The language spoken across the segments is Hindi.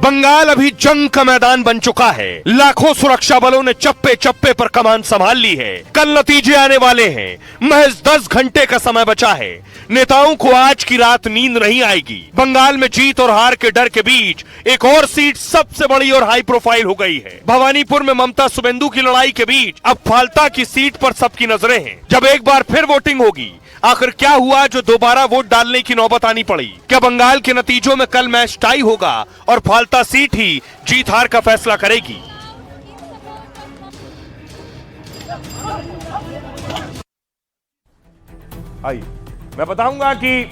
बंगाल अभी जंग का मैदान बन चुका है। लाखों सुरक्षा बलों ने चप्पे चप्पे पर कमान संभाल ली है। कल नतीजे आने वाले हैं। महज 10 घंटे का समय बचा है। नेताओं को आज की रात नींद नहीं आएगी। बंगाल में जीत और हार के डर के बीच एक और सीट सबसे बड़ी और हाई प्रोफाइल हो गई है। भवानीपुर में ममता शुभेंदु की लड़ाई के बीच अब फाल्ता की सीट पर सबकी नजरें हैं। जब एक बार फिर वोटिंग होगी, आखिर क्या हुआ जो दोबारा वोट डालने की नौबत आनी पड़ी? क्या बंगाल के नतीजों में कल मैच टाई होगा और फाल्ता सीट ही जीत हार का फैसला करेगी? आइए मैं बताऊंगा कि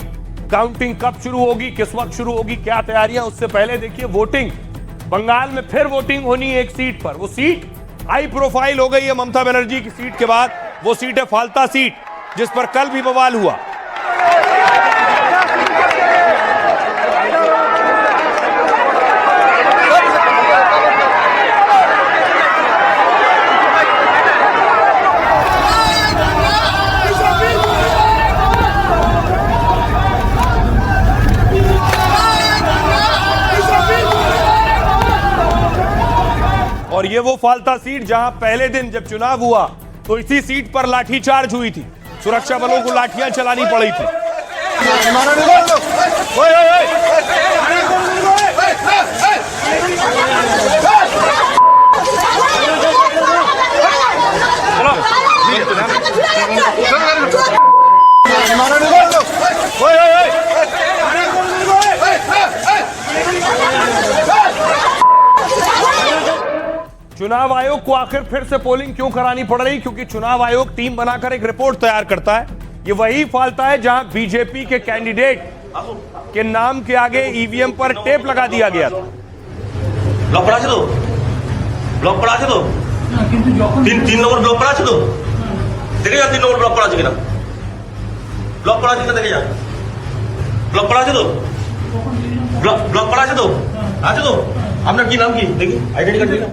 काउंटिंग कब शुरू होगी, किस वक्त शुरू होगी, क्या तैयारियां। उससे पहले देखिए वोटिंग, बंगाल में फिर वोटिंग होनी है एक सीट पर। वो सीट हाई प्रोफाइल हो गई है ममता बनर्जी की सीट के बाद। वो सीट है फाल्ता सीट, जिस पर कल भी बवाल हुआ। और ये वो फाल्ता सीट जहां पहले दिन जब चुनाव हुआ तो इसी सीट पर लाठीचार्ज हुई थी। सुरक्षा बलों को लाठियां चलानी पड़ी थी। चुनाव आयोग को आखिर फिर से पोलिंग क्यों करानी पड़ रही? क्योंकि चुनाव आयोग टीम बनाकर एक रिपोर्ट तैयार करता है। ये वही फाल्ता है जहां बीजेपी के कैंडिडेट के नाम के आगे ईवीएम पर टेप लगा दिया गया था। ব্লক করা আছে তো ব্লক করা আছে তো তিন নম্বর ব্লক করা আছে তো দেখে যান 3 নম্বর ব্লক করা আছে কিনা ব্লক করা আছে কিনা দেখে যান ব্লক করা আছে তো ব্লক করা আছে তো আপনার কি নাম কি দেখি আইডেন্টি কার্ড দেখি।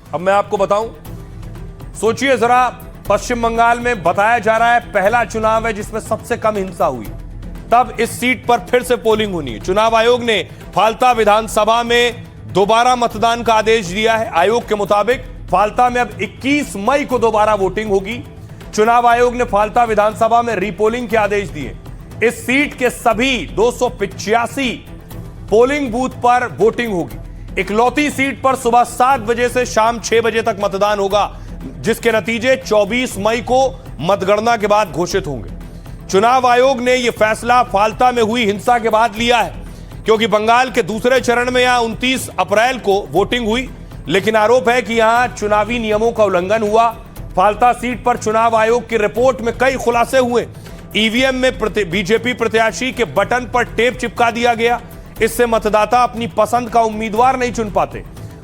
अब मैं आपको बताऊं, सोचिए जरा, पश्चिम बंगाल में बताया जा रहा है पहला चुनाव है जिसमें सबसे कम हिंसा हुई। तब इस सीट पर फिर से पोलिंग होनी है। चुनाव आयोग ने फाल्ता विधानसभा में दोबारा मतदान का आदेश दिया है। आयोग के मुताबिक फाल्ता में अब 21 मई को दोबारा वोटिंग होगी। चुनाव आयोग ने फाल्ता विधानसभा में रीपोलिंग के आदेश दिए। इस सीट के सभी 285 पोलिंग बूथ पर वोटिंग होगी। इकलौती सीट पर सुबह 7 बजे से शाम 6 बजे तक मतदान होगा, जिसके नतीजे 24 मई को मतगणना के बाद घोषित होंगे। चुनाव आयोग ने यह फैसला फाल्ता में हुई हिंसा के बाद लिया है, क्योंकि बंगाल के दूसरे चरण में यहां 29 अप्रैल को वोटिंग हुई, लेकिन आरोप है कि यहां चुनावी नियमों का उल्लंघन हुआ। फाल्ता सीट पर चुनाव आयोग की रिपोर्ट में कई खुलासे हुए। ईवीएम में बीजेपी प्रत्याशी के बटन पर टेप चिपका दिया गया। इससे मतदाता अपनी पसंद का उम्मीदवार नहीं चुन पाते।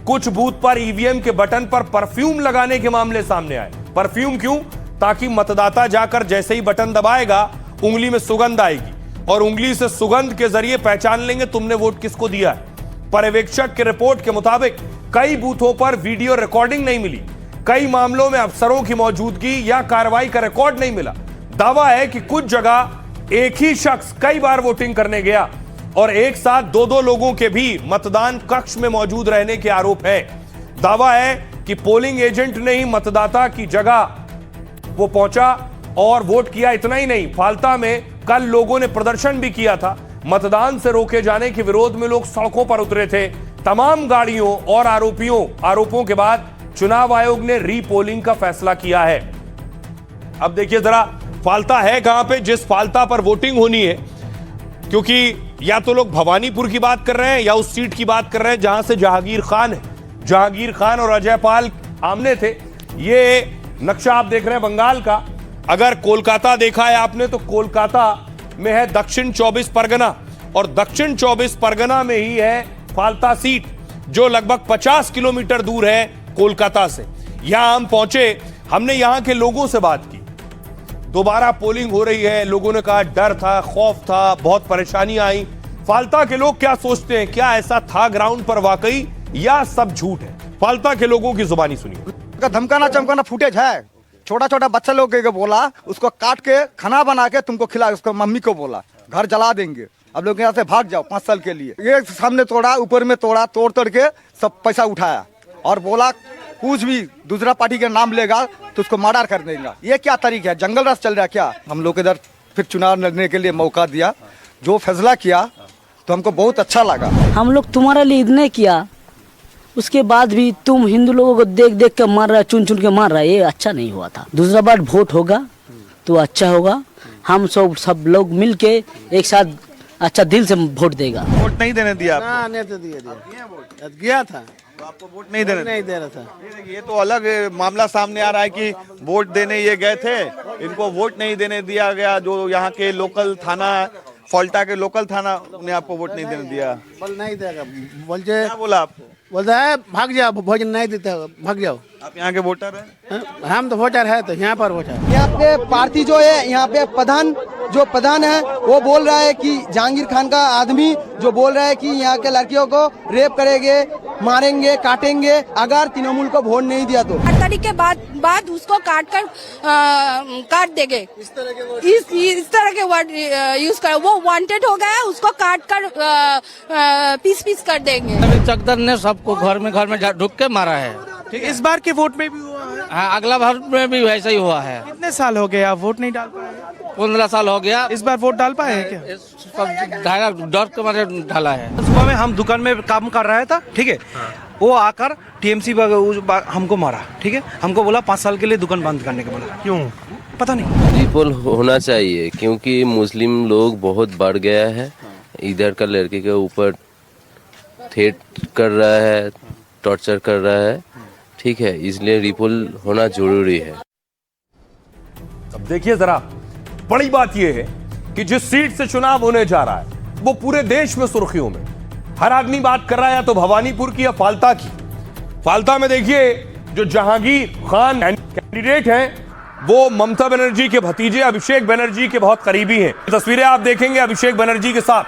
कुछ बूथ पर ईवीएम के बटन पर परफ्यूम लगाने के मामले सामने आए। परफ्यूम क्यों? ताकि मतदाता जाकर जैसे ही बटन दबाएगा उंगली में सुगंध आएगी और उंगली से सुगंध के जरिए पहचान लेंगे तुमने वोट किसको दिया है। पर्यवेक्षक की रिपोर्ट के मुताबिक कई बूथों पर वीडियो रिकॉर्डिंग नहीं मिली। कई मामलों में अफसरों की मौजूदगी या कार्रवाई का रिकॉर्ड नहीं मिला। दावा है कि कुछ जगह एक ही शख्स कई बार वोटिंग करने गया और एक साथ 2-2 लोगों के भी मतदान कक्ष में मौजूद रहने के आरोप है। दावा है कि पोलिंग एजेंट ने ही मतदाता की जगह वो पहुंचा और वोट किया। इतना ही नहीं, फाल्ता में कल लोगों ने प्रदर्शन भी किया था। मतदान से रोके जाने के विरोध में लोग सड़कों पर उतरे थे। तमाम गाड़ियों और आरोपों के बाद चुनाव आयोग ने रीपोलिंग का फैसला किया है। अब देखिए जरा, फाल्ता है कहां पे जिस फाल्ता पर वोटिंग होनी है, क्योंकि या तो लोग भवानीपुर की बात कर रहे हैं या उस सीट की बात कर रहे हैं जहां से जहांगीर खान है। जहांगीर खान और अजय पाल आमने थे। ये नक्शा आप देख रहे हैं बंगाल का। अगर कोलकाता देखा है आपने तो कोलकाता में है दक्षिण 24 परगना और दक्षिण 24 परगना में ही है फाल्ता सीट, जो लगभग 50 किलोमीटर दूर है कोलकाता से। यहां हम पहुंचे, हमने यहां के लोगों से बात की। दोबारा पोलिंग हो रही है, लोगों ने कहा डर था, खौफ था, बहुत परेशानियां आई। फाल्ता के लोग क्या सोचते हैं? क्या ऐसा था ग्राउंड पर वाकई या सब झूठ है? फाल्ता के लोगों की जुबानी सुनिए। धमकाना चमकाना फुटेज है। छोटा छोटा बच्चा लोग के बोला उसको काट के खाना बना के तुमको खिला, उसको मम्मी को बोला घर जला देंगे। अब लोग यहाँ से भाग जाओ 5 साल के लिए। ये सामने तोड़ा, ऊपर में तोड़ा, तोड़ के सब पैसा उठाया और बोला कुछ भी दूसरा पार्टी का नाम लेगा तो उसको मर्डर कर देगा। ये क्या तरीका है? जंगल राज चल रहा है क्या? हम लोग इधर फिर चुनाव लड़ने के लिए मौका दिया, जो फैसला किया तो हमको बहुत अच्छा लगा। हम लोग तुम्हारे लिए इतने किया, उसके बाद भी तुम हिंदू लोगों को देख देख के मार रहा है, चुन चुन के मार रहा है, ये अच्छा नहीं हुआ था। दूसरा बार वोट होगा तो अच्छा होगा। हम सब लोग मिल के एक साथ अच्छा दिल से वोट देगा। वोट नहीं देने दिया आपको? नहीं तो गया था, तो आपको वोट नहीं देने नहीं दे रहा था। ये तो अलग मामला सामने आ रहा है कि वोट देने ये गए थे, इनको वोट नहीं देने दिया गया। जो यहाँ के लोकल थाना फॉल्टा के लोकल थाना ने आपको वोट नहीं देने दिया। बोल नहीं देगा, बोलते क्या बोला आपको? बोलता है भाग जाओ, भोजन नहीं देता, भाग जाओ। आप यहाँ के वोटर हैं? हम तो वोटर है, तो यहाँ पर वोटर। यहाँ पे पार्टी जो है, यहाँ पे प्रधान है वो बोल रहा है कि जहांगीर खान का आदमी जो बोल रहा है कि यहाँ के लड़कियों को रेप करेंगे, मारेंगे, काटेंगे अगर तृणमूल को वोट नहीं दिया तो। 8 तारीख के बाद उसको काट देंगे। इस तरह के वर्ड यूज कर, वो वांटेड हो गया, उसको काट कर पीस कर देंगे। चकदर ने सबको घर में ढुक के मारा है। ठीक, इस बार के वोट में भी हुआ है? हाँ, अगला बार में भी वैसा ही हुआ है। कितने साल हो गए आप वोट नहीं डाल पाए? 15 साल हो गया। इस बार वोट डाल पाए हैं क्या? सब डर के मारे ढाला है। सुबह में हम दुकान में काम कर रहा था, ठीक है, वो आकर टीएमसी हमको मारा, ठीक है, हमको बोला 5 साल के लिए दुकान बंद करने के बोला। क्यों पता नहीं। रिपोल होना चाहिए क्योंकि मुस्लिम लोग बहुत बढ़ गया है। इधर का लड़के के ऊपर थ्रेट कर रहा है, टॉर्चर कर रहा है, ठीक है, इसलिए रिपोल होना जरूरी है। अब देखिए जरा, बड़ी बात यह है कि जिस सीट से चुनाव होने जा रहा है वो पूरे देश में सुर्खियों में। हर आदमी बात कर रहा है या तो भवानीपुर की या फाल्टा की। फाल्टा में देखिए जो जहांगीर खान कैंडिडेट हैं वो ममता बनर्जी के भतीजे अभिषेक बनर्जी के बहुत करीबी हैं। तस्वीरें आप देखेंगे अभिषेक बनर्जी के साथ।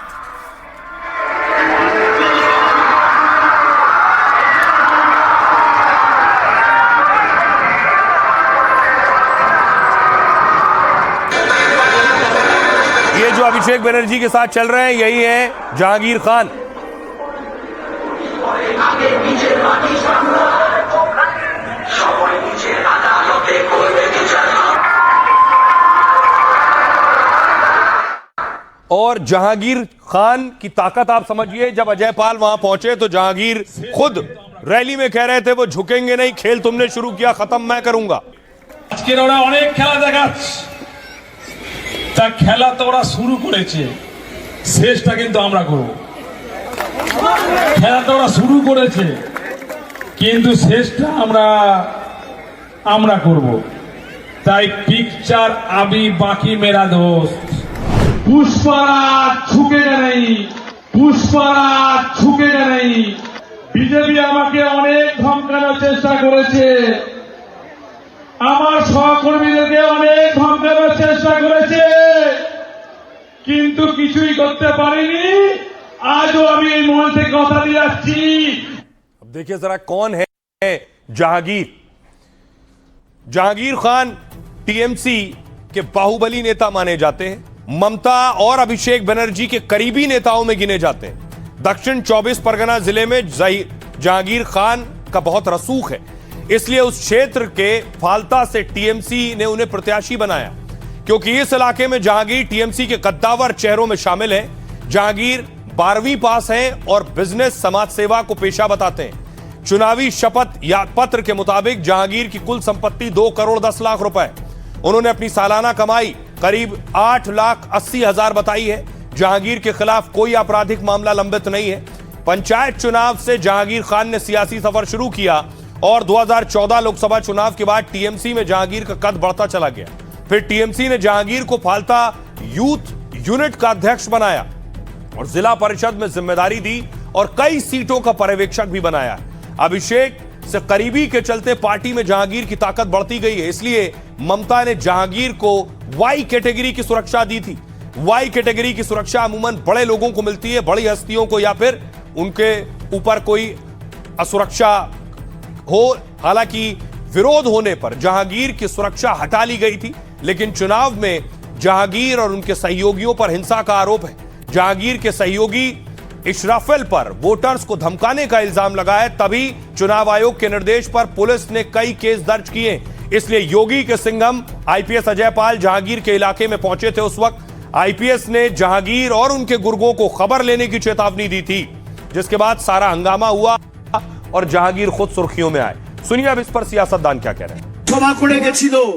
ये जो अभिषेक बनर्जी के साथ चल रहे हैं यही है जहांगीर खान। और जहांगीर खान की ताकत आप समझिए, जब अजय पाल वहां पहुंचे तो जहांगीर खुद रैली में कह रहे थे वो झुकेंगे नहीं, खेल तुमने शुरू किया, खत्म मैं करूंगा। আজকের ওরা অনেক খেলা দেখাচ্ছে, তা খেলা তো ওরা শুরু করেছে, শেষটা কিন্তু আমরা করব। খেলা তো ওরা শুরু করেছে কিন্তু শেষটা আমরা করব। তাই পিকচার আবি বাকি মেরা দোস্ত। পুষ্পারাজ ঝুঁকেগা নেই, পুষ্পারাজ ঝুঁকেগা নেই। বিজেপি আমাকে অনেক ধমকানোর চেষ্টা করেছে, আমার সহকর্মীদেরকে অনেক ধমকানোর চেষ্টা করেছে, কিন্তু কিছুই করতে পারিনি। আজও আমি এই মঞ্চে কথা দিয়ে যাচ্ছি। अब देखिए जरा कौन है जहांगीर। जहांगीर खान टीएमसी के बाहुबली नेता माने जाते हैं, ममता और अभिषेक बनर्जी के करीबी नेताओं में गिने जाते हैं। दक्षिण 24 परगना जिले में जहांगीर खान का बहुत रसूख है, इसलिए उस क्षेत्र के फाल्टा से टीएमसी ने उन्हें प्रत्याशी बनाया, क्योंकि इस इलाके में जहांगीर टीएमसी के कद्दावर चेहरों में शामिल हैं। जहांगीर 12वीं पास हैं और बिजनेस समाज सेवा को पेशा बताते हैं। चुनावी शपथ या पत्र के मुताबिक जहांगीर की कुल संपत्ति 2 करोड़ 10 लाख रुपए। उन्होंने अपनी सालाना कमाई करीब 8,80,000 बताई है। जहांगीर के खिलाफ कोई आपराधिक मामला लंबित नहीं है। पंचायत चुनाव से जहांगीर खान ने सियासी सफर शुरू किया और 2014 लोकसभा चुनाव के बाद टीएमसी में जहांगीर का कद बढ़ता चला गया। फिर टीएमसी ने जहांगीर को फाल्टा यूथ यूनिट का अध्यक्ष बनाया और जिला परिषद में जिम्मेदारी दी और कई सीटों का पर्यवेक्षक भी बनाया। अभिषेक से करीबी के चलते पार्टी में जहांगीर की ताकत बढ़ती गई है, इसलिए ममता ने जहांगीर को वाई कैटेगरी की सुरक्षा दी थी। वाई कैटेगरी की सुरक्षा अमूमन बड़े लोगों को मिलती है, बड़ी हस्तियों को या फिर उनके ऊपर कोई असुरक्षा हो। हालांकि विरोध होने पर जहांगीर की सुरक्षा हटा ली गई थी, लेकिन चुनाव में जहांगीर और उनके सहयोगियों पर हिंसा का आरोप है। जहांगीर के सहयोगी इशराफिल पर वोटर्स को धमकाने का इल्जाम लगाया, तभी चुनाव आयोग के निर्देश पर पुलिस ने कई केस दर्ज किए। इसलिए योगी के सिंघम आईपीएस अजय पाल जहांगीर के इलाके में पहुंचे थे। उस वक्त आईपीएस ने जहांगीर और उनके गुर्गों को खबर लेने की चेतावनी दी थी, जिसके बाद सारा हंगामा हुआ और जहांगीर खुद सुर्खियों में आए। सुनिए अब इस पर सियासतदान क्या कह रहे हैं।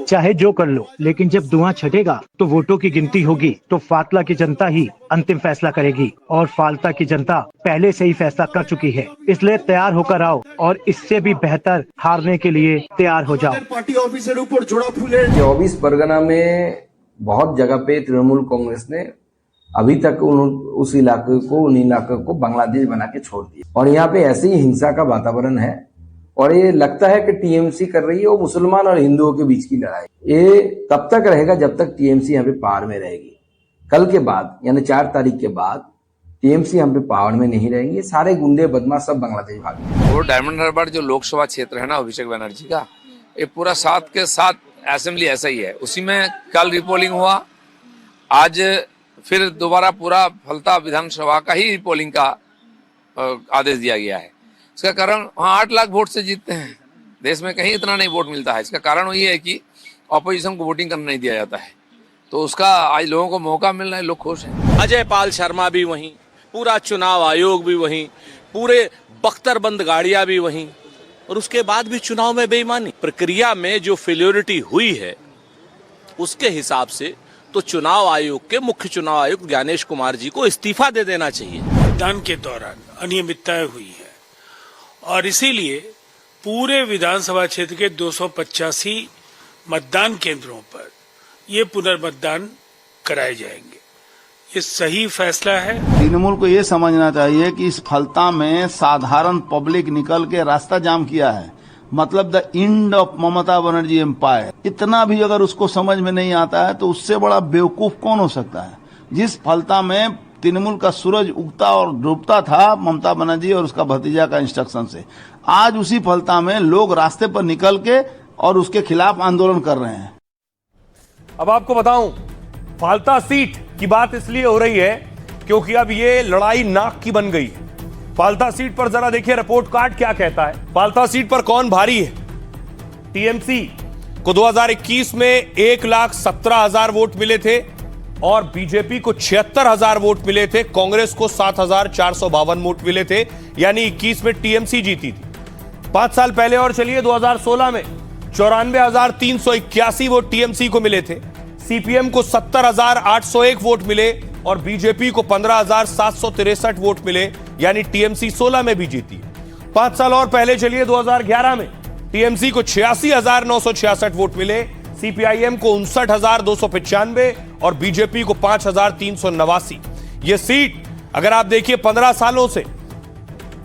चाहे जो कर लो, लेकिन जब धुआं छटेगा तो वोटों की गिनती होगी, तो फातला की जनता ही अंतिम फैसला करेगी और फालता की जनता पहले से ही फैसला कर चुकी है। इसलिए तैयार होकर आओ और इससे भी बेहतर हारने के लिए तैयार हो जाओ। पार्टी ऑफिसर ऊपर जोड़ा फूले। 24 परगना में बहुत जगह पे तृणमूल कांग्रेस ने अभी तक उन इलाके को बांग्लादेश बना के छोड़ दिया और यहाँ पे ऐसे ही हिंसा का वातावरण है और ये लगता है कि टीएमसी कर रही है वो मुसलमान और हिंदुओं के बीच की लड़ाई। ये तब तक रहेगा जब तक टीएमसी यहाँ पे पावर में रहेगी। कल के बाद यानी 4 तारीख के बाद टीएमसी यहाँ पे पावर में नहीं रहेंगे, सारे गुंडे बदमाश सब बांग्लादेश भागेंगे। वो डायमंड हार्बर जो लोकसभा क्षेत्र है ना अभिषेक बनर्जी का, ये पूरा 7 के 7 असेंबली ऐसा ही है। उसी में कल रिपोलिंग हुआ, आज फिर दोबारा पूरा फलता विधानसभा का ही रिपोलिंग का आदेश दिया गया है। इसका कारण वहाँ 8 लाख वोट से जीतते हैं, देश में कहीं इतना नहीं वोट मिलता है। इसका कारण वही है कि ऑपोजिशन को वोटिंग करना नहीं दिया जाता है, तो उसका आज लोगों को मौका मिल रहा है, लोग खुश हैं। अजय पाल शर्मा भी वहीं, पूरा चुनाव आयोग भी वहीं, पूरे बख्तरबंद गाड़ियां भी वहीं, और उसके बाद भी चुनाव में बेईमानी प्रक्रिया में जो फेल्योरिटी हुई है उसके हिसाब से तो चुनाव आयोग के मुख्य चुनाव आयुक्त ज्ञानेश कुमार जी को इस्तीफा दे देना चाहिए। मतदान के दौरान अनियमितताएं हुई है और इसीलिए पूरे विधानसभा क्षेत्र के 285 मतदान केंद्रों पर ये पुनर्मतदान कराए जाएंगे। ये सही फैसला है। तृणमूल को ये समझना चाहिए कि इस फलता में साधारण पब्लिक निकल के रास्ता जाम किया है, मतलब the end of Mamata Banerjee empire. इतना भी अगर उसको समझ में नहीं आता है तो उससे बड़ा बेवकूफ कौन हो सकता है। जिस फलता में तृणमूल का सूरज उगता और डूबता था ममता बनर्जी और उसका भतीजा का इंस्ट्रक्शन से, आज उसी फलता में लोग रास्ते पर निकल के और उसके खिलाफ आंदोलन कर रहे हैं। अब आपको बताऊं, फालता सीट की बात इसलिए हो रही है क्योंकि अब ये लड़ाई नाक की बन गई है। फालता सीट पर जरा देखिए रिपोर्ट कार्ड क्या कहता है। फालता सीट पर कौन भारी है? टीएमसी को 2021 में 1,17,000 वोट मिले थे और बीजेपी को 76,000 वोट मिले थे, कांग्रेस को 7,452 वोट मिले थे, यानी 21 में टीएमसी जीती थी। 5 साल पहले और चलिए 2016 में 94,381 वोट टीएमसी को मिले थे, सीपीएम को 70,801 वोट मिले और बीजेपी को 15,763 वोट मिले, यानी टीएमसी 16 में भी जीती। 5 साल और पहले चलिए 2011 में टीएमसी को 86,966 वोट मिले, सीपीआईएम को 59,295 और बीजेपी को 5,389। यह सीट अगर आप देखिए 15 सालों से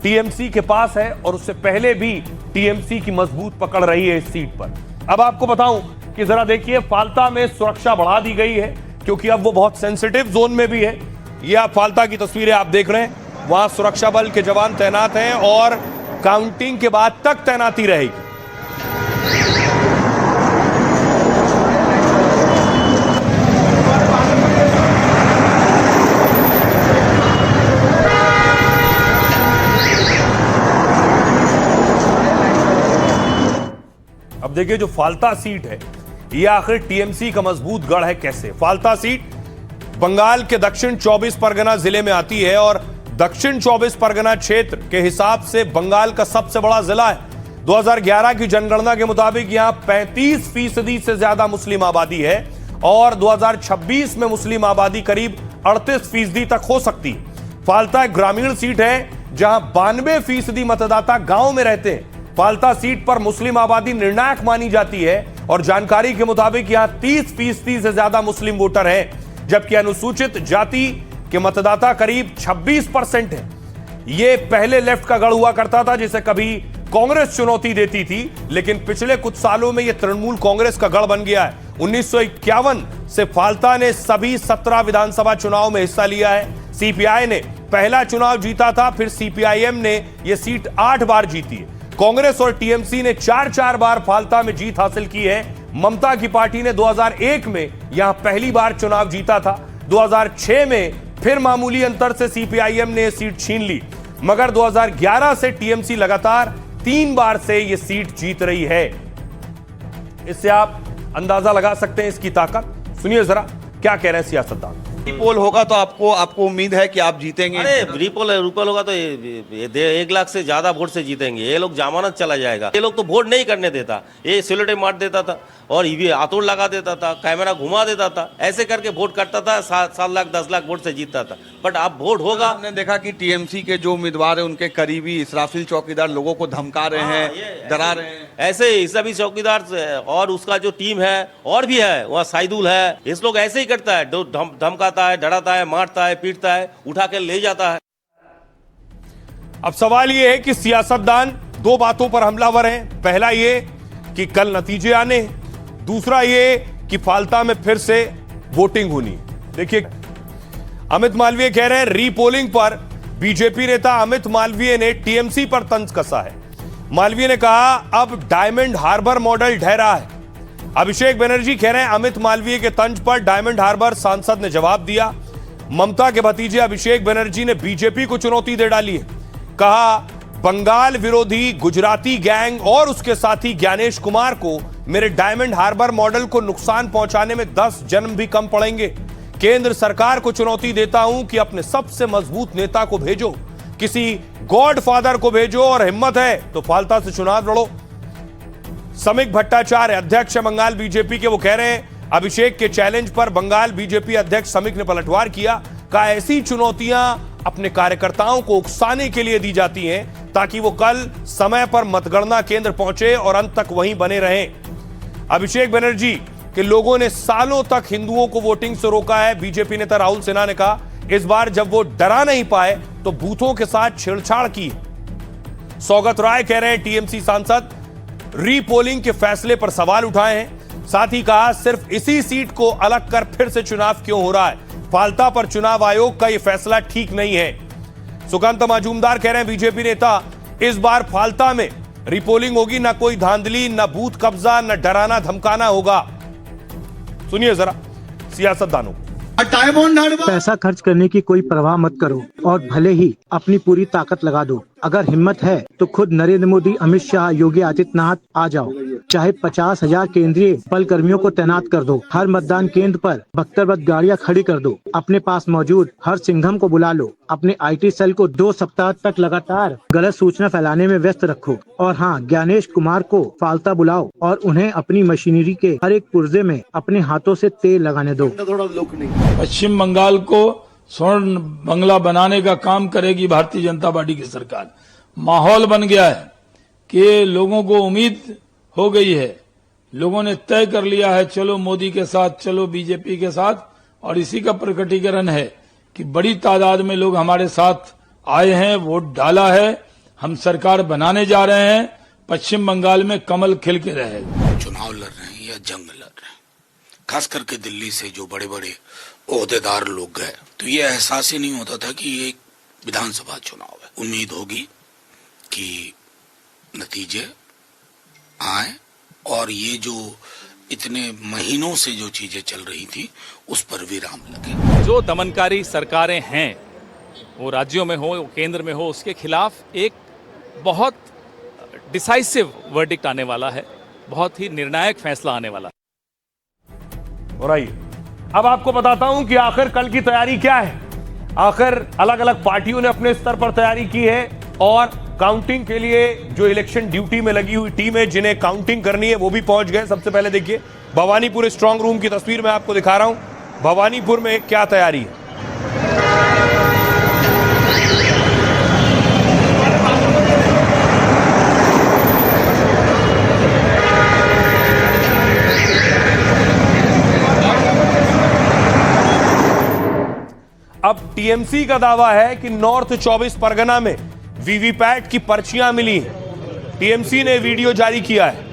टीएमसी के पास है और उससे पहले भी टीएमसी की मजबूत पकड़ रही है इस सीट पर। अब आपको बताऊं कि जरा देखिए फालता में सुरक्षा बढ़ा दी गई है क्योंकि अब वो बहुत सेंसिटिव जोन में भी है। ये आप फालता की तस्वीरें आप देख रहे हैं, वहां सुरक्षा बल के जवान तैनात हैं और काउंटिंग के बाद तक तैनाती रहेगी। अब देखिए जो फालता सीट है ये आखिर टीएमसी का मजबूत गढ़ है कैसे। फालता सीट बंगाल के दक्षिण 24 परगना जिले में आती है और दक्षिण 24 परगना क्षेत्र के हिसाब से बंगाल का सबसे बड़ा जिला है। 2011 की जनगणना के मुताबिक यहां 35% से ज्यादा मुस्लिम आबादी है और 2026 में मुस्लिम आबादी करीब 38% तक हो सकती है। फालता एक ग्रामीण सीट है जहां 92% मतदाता गांव में रहते हैं। फालता सीट पर मुस्लिम आबादी निर्णायक मानी जाती है और जानकारी के मुताबिक यहां 30% से ज्यादा मुस्लिम वोटर हैं, जबकि अनुसूचित जाति के मतदाता करीब 26% है। यह पहले लेफ्ट का गढ़ हुआ करता था जिसे कभी कांग्रेस चुनौती देती थी, लेकिन पिछले कुछ सालों में यह तृणमूल कांग्रेस का गढ़ बन गया है। 1951 से फालता ने सभी 17 विधानसभा चुनाव में हिस्सा लिया है। सीपीआई ने पहला चुनाव जीता था, फिर सीपीआईएम ने यह सीट 8 बार जीती है। कांग्रेस और टीएमसी ने 4-4 बार फालता में जीत हासिल की है। ममता की पार्टी ने 2001 में यहां पहली बार चुनाव जीता था, 2006 में फिर मामूली अंतर से सीपीआईएम ने सीट छीन ली, मगर 2011 से टीएमसी लगातार 3 बार से यह सीट जीत रही है। इससे आप अंदाजा लगा सकते हैं इसकी ताकत। सुनिए जरा क्या कह रहे हैं सियासतदान। रीपोल होगा तो आपको उम्मीद है कि आप जीतेंगे? अरे रीपोल होगा तो 1 लाख से ज्यादा वोट से जीतेंगे। ये लोग जमानत चला जाएगा। ये लोग तो वोट नहीं करने देता, ये सिलेटे मार देता था और ईवी आतोड़ लगा देता था, कैमरा घुमा देता था, ऐसे करके वोट करता था। 7 लाख 10 लाख वोट से जीतता था। बट अब वोट होगा। हमने देखा कि टीएमसी के जो उम्मीदवार है उनके करीबी इसराफिल चौकीदार लोगों को धमका रहे हैं, डरा रहे हैं। ऐसे ही सभी चौकीदार और उसका जो टीम है और भी है, वहाँ साइदुल है, इस लोग ऐसे ही करता है, धमकाता है, डराता है, मारता है, पीटता है, उठा के ले जाता है। अब सवाल यह है कि सियासतदान 2 बातों पर हमलावर हैं। पहला ये कि कल नतीजे आने, दूसरा ये कि फाल्ता में फिर से वोटिंग होनी। देखिए अमित मालवीय कह रहे हैं रीपोलिंग पर बीजेपी नेता अमित मालवीय ने टीएमसी पर तंज कसा है। मालवीय ने कहा अब डायमंड हार्बर मॉडल ढह रहा है। अभिषेक बनर्जी कह रहे हैं अमित मालवीय के तंज पर डायमंड हार्बर सांसद ने जवाब दिया। ममता के भतीजे अभिषेक बनर्जी ने बीजेपी को चुनौती दे डाली है। कहा बंगाल विरोधी गुजराती गैंग और उसके साथी ज्ञानेश कुमार को मेरे डायमंड हार्बर मॉडल को नुकसान पहुंचाने में 10 जन्म भी कम पड़ेंगे। केंद्र सरकार को चुनौती देता हूं कि अपने सबसे मजबूत नेता को भेजो, किसी गॉडफादर को भेजो और हिम्मत है तो फाल्ता से चुनाव लड़ो। समीक भट्टाचार्य अध्यक्ष बंगाल बीजेपी के, वो कह रहे हैं अभिषेक के चैलेंज पर बंगाल बीजेपी अध्यक्ष समीक ने पलटवार किया। कहा ऐसी चुनौतियां अपने कार्यकर्ताओं को उकसाने के लिए दी जाती हैं ताकि वो कल समय पर मतगणना केंद्र पहुंचे और अंत तक वहीं बने रहें। अभिषेक बनर्जी के लोगों ने सालों तक हिंदुओं को वोटिंग से रोका है। बीजेपी नेता राहुल सिन्हा ने कहा इस बार जब वो डरा नहीं पाए तो बूथों के साथ छेड़छाड़ की। सौगत राय कह रहे हैं टीएमसी सांसद रीपोलिंग के फैसले पर सवाल उठाए हैं। साथ ही कहा सिर्फ इसी सीट को अलग कर फिर से चुनाव क्यों हो रहा है, फाल्ता पर चुनाव आयोग का यह फैसला ठीक नहीं है। सुकांत मजूमदार कह रहे हैं बीजेपी नेता इस बार फाल्ता में रिपोलिंग होगी, ना कोई धांधली, ना बूथ कब्जा, ना डराना धमकाना होगा। सुनिए जरा सियासतदानों। पैसा खर्च करने की कोई परवाह मत करो और भले ही अपनी पूरी ताकत लगा दो। अगर हिम्मत है तो खुद नरेंद्र मोदी, अमित शाह, योगी आदित्यनाथ आ जाओ। चाहे 50,000 केंद्रीय बल कर्मियों को तैनात कर दो। हर मतदान केंद्र पर बख्तरबंद गाड़ियां खड़ी कर दो। अपने पास मौजूद हर सिंघम को बुला लो। अपने आईटी सेल को 2 सप्ताह तक लगातार गलत सूचना फैलाने में व्यस्त रखो। और हाँ, ज्ञानेश कुमार को फाल्ता बुलाओ और उन्हें अपनी मशीनरी के हर एक पुर्जे में अपने हाथों से तेल लगाने दो। पश्चिम बंगाल को स्वर्ण बंगला बनाने का काम करेगी भारतीय जनता पार्टी की सरकार। माहौल बन गया है कि लोगों को उम्मीद हो गई है, लोगों ने तय कर लिया है चलो मोदी के साथ, चलो बीजेपी के साथ। और इसी का प्रकटीकरण है कि बड़ी तादाद में लोग हमारे साथ आए हैं, वोट डाला है। हम सरकार बनाने जा रहे हैं। पश्चिम बंगाल में कमल खिल के रहेगा। चुनाव लड़ रहे हैं या जंग लड़ रहे हैं, खास करके दिल्ली से जो बड़े बड़े ओहदेदार लोग गए तो ये एहसास ही नहीं होता था कि ये विधानसभा चुनाव है। उम्मीद होगी कि नतीजे आए और ये जो इतने महीनों से जो चीजें चल रही थी उस पर विराम लगे। जो दमनकारी सरकारें हैं, वो राज्यों में हो, केंद्र में हो, उसके खिलाफ एक बहुत डिसाइसिव वर्डिक्ट आने वाला है, बहुत ही निर्णायक फैसला आने वाला है। और आइए अब आपको बताता हूं कि आखिर कल की तैयारी क्या है। आखिर अलग अलग पार्टियों ने अपने स्तर पर तैयारी की है और काउंटिंग के लिए जो इलेक्शन ड्यूटी में लगी हुई टीम है, जिन्हें काउंटिंग करनी है, वो भी पहुंच गए। सबसे पहले देखिए भवानीपुर स्ट्रांग रूम की तस्वीर मैं आपको दिखा रहा हूं। भवानीपुर में क्या तैयारी है। अब टीएमसी का दावा है कि नॉर्थ 24 परगना में वीवीपैट की पर्चियां मिली। टीएमसी ने वीडियो जारी किया है।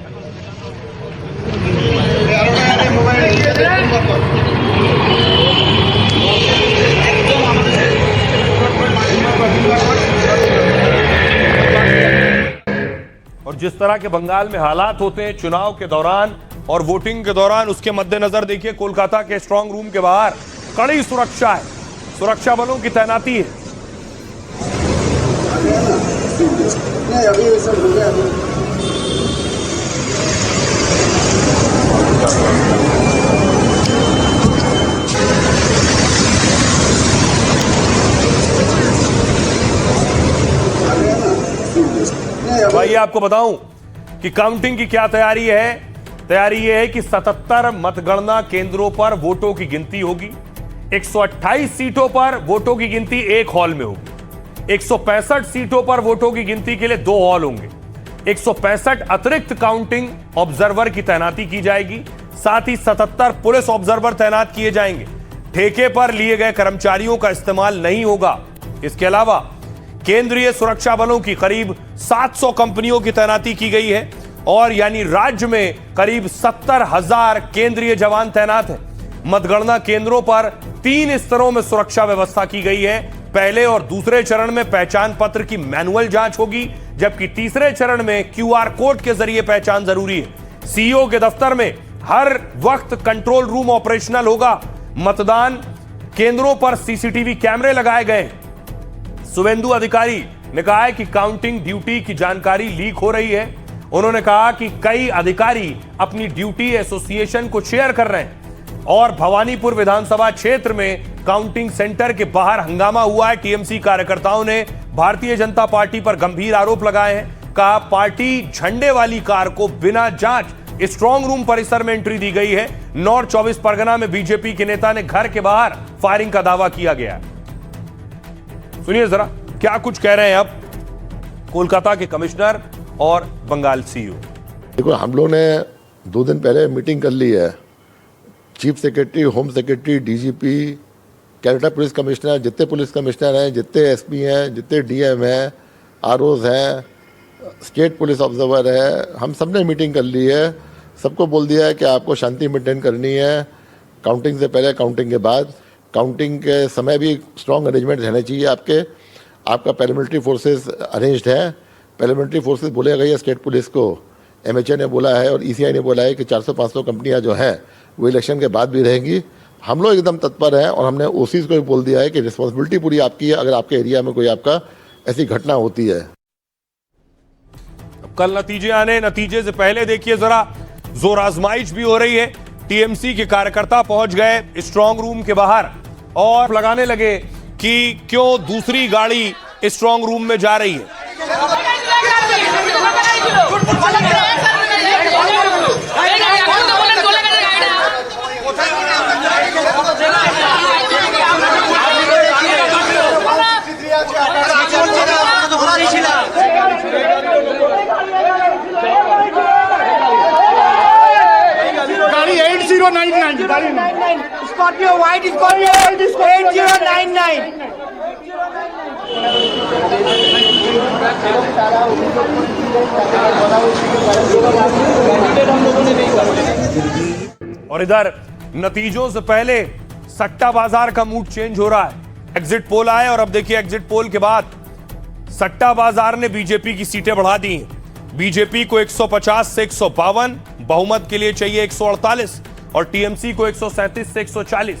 और जिस तरह के बंगाल में हालात होते हैं चुनाव के दौरान और वोटिंग के दौरान, उसके मद्देनजर देखिए कोलकाता के स्ट्रांग रूम के बाहर कड़ी सुरक्षा है। सुरक्षा बलों की तैनाती है। अभी सब हो गया। भाई आपको बताऊं कि काउंटिंग की क्या तैयारी है। तैयारी यह है कि 77 मतगणना केंद्रों पर वोटों की गिनती होगी। 128 सीटों पर वोटों की गिनती एक हॉल में होगी। 165 सीटों पर वोटों की गिनती के लिए 2 हॉल होंगे। 165 अतिरिक्त काउंटिंग ऑब्जर्वर की तैनाती की जाएगी। साथ ही 77 पुलिस ऑब्जर्वर तैनात किए जाएंगे। ठेके पर लिए गए कर्मचारियों का इस्तेमाल नहीं होगा। इसके अलावा केंद्रीय सुरक्षा बलों की करीब 700 कंपनियों की तैनाती की गई है और यानी राज्य में करीब 70,000 केंद्रीय जवान तैनात हैं। मतगणना केंद्रों पर 3 स्तरों में सुरक्षा व्यवस्था की गई है। पहले और दूसरे चरण में पहचान पत्र की मैनुअल जांच होगी, जबकि तीसरे चरण में QR कोड के जरिए पहचान जरूरी है। सीईओ के दफ्तर में हर वक्त कंट्रोल रूम ऑपरेशनल होगा। मतदान केंद्रों पर CCTV कैमरे लगाए गए हैं। शुभेंदु अधिकारी ने कहा है कि काउंटिंग ड्यूटी की जानकारी लीक हो रही है। उन्होंने कहा कि कई अधिकारी अपनी ड्यूटी एसोसिएशन को शेयर कर रहे हैं और भवानीपुर विधानसभा क्षेत्र में काउंटिंग सेंटर के बाहर हंगामा हुआ है। टीएमसी कार्यकर्ताओं ने भारतीय जनता पार्टी पर गंभीर आरोप लगाए हैं। कहा पार्टी झंडे वाली कार को बिना जांच स्ट्रांग रूम परिसर में एंट्री दी गई है। नॉर्थ 24 परगना में बीजेपी के नेता ने घर के बाहर फायरिंग का दावा किया गया है। सुनिए जरा क्या कुछ कह रहे हैं अब कोलकाता के कमिश्नर और बंगाल सीईओ। देखो, हम लोग ने 2 दिन पहले मीटिंग कर ली है। Chief secretary, home secretary, DGP, Calcutta police commissioner, जितने पुलिस कमिश्नर हैं, जितने एसपी हैं, जितने डीएम हैं, आरओज हैं, स्टेट पुलिस ऑब्जर्वर है, हम सब ने मीटिंग कर ली है। सबको बोल दिया है कि आपको शांति मेंटेन करनी है। काउंटिंग से पहले, काउंटिंग के बाद, काउंटिंग के समय भी स्ट्रॉन्ग अरेंजमेंट रहने चाहिए। आपका पैरामिलिट्री फोर्सेस अरेंज्ड है। पैरामिलिट्री फोर्सेस बोले गई है स्टेट पुलिस को, एमएचए ने बोला है और ईसीआई ने बोला है कि 400-500 कंपनियां जो हैं वो इलेक्शन के बाद भी रहेंगी। हम लोग एकदम तत्पर हैं और हमने ओसीज को भी बोल दिया है कि रिस्पॉन्सिबिलिटी पूरी आपकी है अगर आपके एरिया में कोई आपका ऐसी घटना होती है। कल नतीजे आने, नतीजे से पहले देखिए जरा जोर आजमाइश भी हो रही है। टीएमसी के कार्यकर्ता पहुंच गए स्ट्रांग रूम के बाहर और लगाने लगे कि क्यों दूसरी गाड़ी स्ट्रांग रूम में जा रही है। गाड़ी 8099 स्कॉर्पियो व्हाइट स्कॉर्पियो 8099 और इधर नतीजों से पहले सट्टा बाजार का मूड चेंज हो रहा है। एग्जिट पोल आए और अब देखिए एग्जिट पोल के बाद सट्टा बाजार ने बीजेपी की सीटें बढ़ा दी हैं। बीजेपी को 150 से 152, बहुमत के लिए चाहिए 148 और टीएमसी को 137 से 140।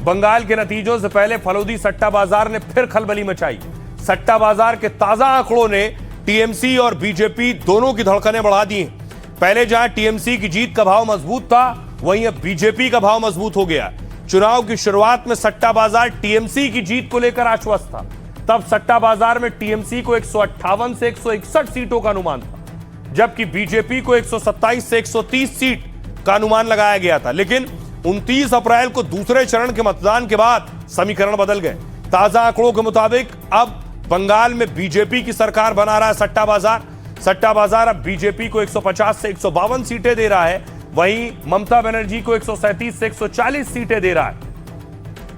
बंगाल के नतीजों से पहले फलोदी सट्टा बाजार ने फिर खलबली मचाई। सट्टा बाजार के ताजा आंकड़ों ने टीएमसी और बीजेपी दोनों की धड़कनें बढ़ा दी हैं। पहले जहां टीएमसी की जीत का भाव मजबूत था, वहीं अब बीजेपी का भाव मजबूत हो गया। चुनाव की शुरुआत में सट्टा बाजार टीएमसी की जीत को लेकर आश्वस्त था। तब सट्टा बाजार में टीएमसी को 158 से 161 सीटों का अनुमान था, जबकि बीजेपी को 127 से 130 सीट का अनुमान लगाया गया था। लेकिन 29 अप्रैल को दूसरे चरण के मतदान के बाद समीकरण बदल गए। ताजा आंकड़ों के मुताबिक अब बंगाल में बीजेपी की सरकार बना रहा है सट्टा बाजार। सट्टा बाजार अब बीजेपी को 150 से 152 सीटें दे रहा है, वहीं ममता बनर्जी को 137 से 140 सीटें दे रहा है।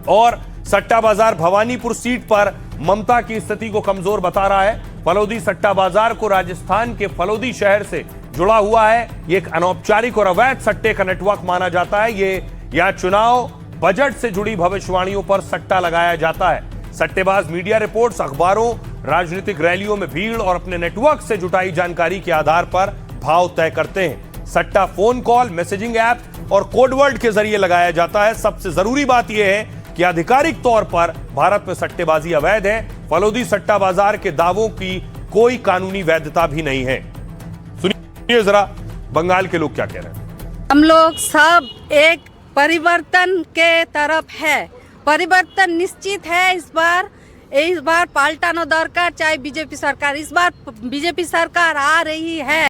और सट्टा बाजार भवानीपुर सीट पर ममता की स्थिति को कमजोर बता रहा है। फलोदी सट्टा बाजार को राजस्थान के फलोदी शहर से जुड़ा हुआ है। ये एक अनौपचारिक और अवैध सट्टे का नेटवर्क माना जाता है। ये यहां चुनाव बजट से जुड़ी भविष्यवाणियों पर सट्टा लगाया जाता है। सट्टेबाज मीडिया रिपोर्ट्स, अखबारों, राजनीतिक रैलियों में भीड़ और अपने नेटवर्क से जुटाई जानकारी के आधार पर भाव तय करते हैं। सट्टा फोन कॉल, मैसेजिंग ऐप और कोडवर्ड के जरिए लगाया जाता है। सबसे जरूरी बात यह है कि आधिकारिक तौर पर भारत में सट्टेबाजी अवैध है। फलोदी सट्टा बाजार के दावों की कोई कानूनी वैधता भी नहीं है। सुनिए जरा बंगाल के लोग क्या कह रहे हैं। हम लोग सब एक परिवर्तन के तरफ है, परिवर्तन निश्चित है। इस बार पाल्टानो दरकार, चाहे बीजेपी सरकार, इस बार बीजेपी सरकार आ रही है।